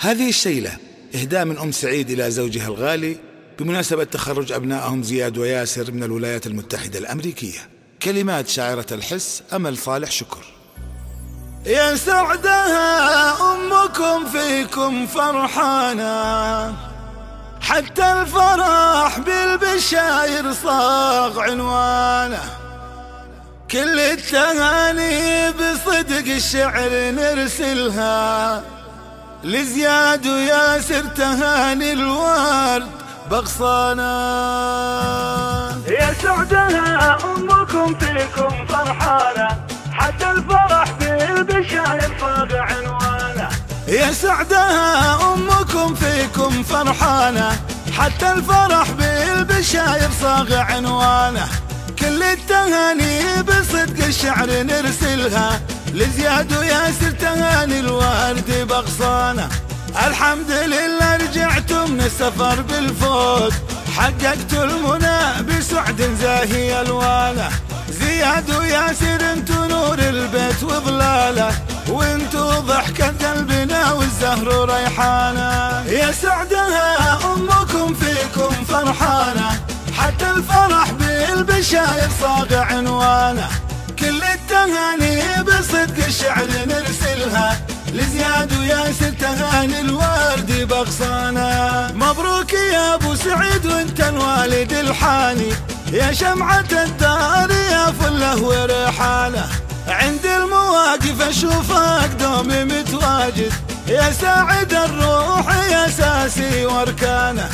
هذه الشيلة إهداء من أم سعيد إلى زوجها الغالي بمناسبة تخرج أبنائهم زياد وياسر من الولايات المتحدة الأمريكية. كلمات شاعرة الحس أمل صالح شكر. يا سعدها أمكم فيكم فرحانة، حتى الفرح بالبشاير صاغ عنوانه. كل التهاني بصدق الشعر نرسلها، لزياد وياسر تهاني الورد بغصانه. يا سعدها أمكم فيكم فرحانة، حتى الفرح بالبشاير صاغ عنوانه. يا سعدها أمكم فيكم فرحانة، حتى الفرح بالبشاير صاغ عنوانه. كل التهاني بصدق الشعر نرسلها، لزياد وياسر تهاني الورد بغصانه. الحمد لله رجعتم من السفر بالفوز، حققتوا المنى بسعد زاهي الوانه. زياد وياسر انتو نور البيت وظلاله، وانتو ضحكة قلبنا والزهر ريحانه. يا سعدها أمكم فيكم فرحانة، حتى الفرح بالبشاير صاغ عنوانه. كل التهاني بصدق الشعر نرسلها، لزياد وياسر تهاني الورد بغصانه. مبروك يا ابو سعيد وانت الوالد الحاني، يا شمعة الدار يا فله وريحانه. عند المواقف اشوفك دومي متواجد، يا ساعد الروح يا ساسي واركانه.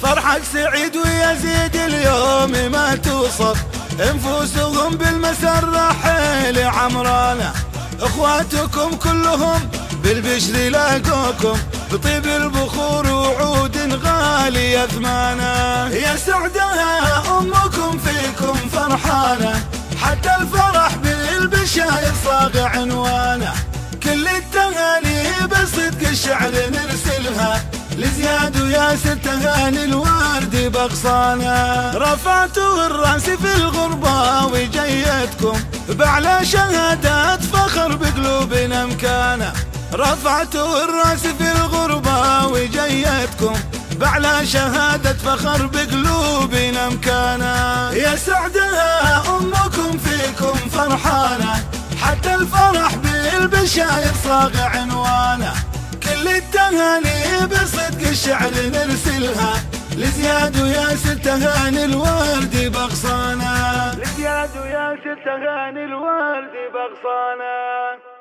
فرحك سعيد ويزيد اليوم ما توصف، انفسهم بالمسرة حيل عمرانه. اخواتكم كلهم بالبشر لاقوكم، بطيب البخور وعود غالي اثمانه. يا سعدها امكم فيكم فرحانه، حتى الفرح بالبشاير صاغ عنوانه. كل التهاني بصدق الشعر نرسلها، لزياد وياسر تهاني الورد بغصانه. رفعتوا الراس في الغربة وجيتكم بأعلى شهادات فخر بقلوبنا مكانه. رفعتوا الراس في الغربة وجيتكم بأعلى شهادة فخر بقلوبنا مكانه. يا سعدها أمكم فيكم فرحانة، حتى الفرح بالبشاير صاغ عنوانه. كل التهاني بصدق الشعر نرسلها، لزياد وياسر تهاني الورد بغصانه. لزياد وياسر تهاني الورد بغصانه.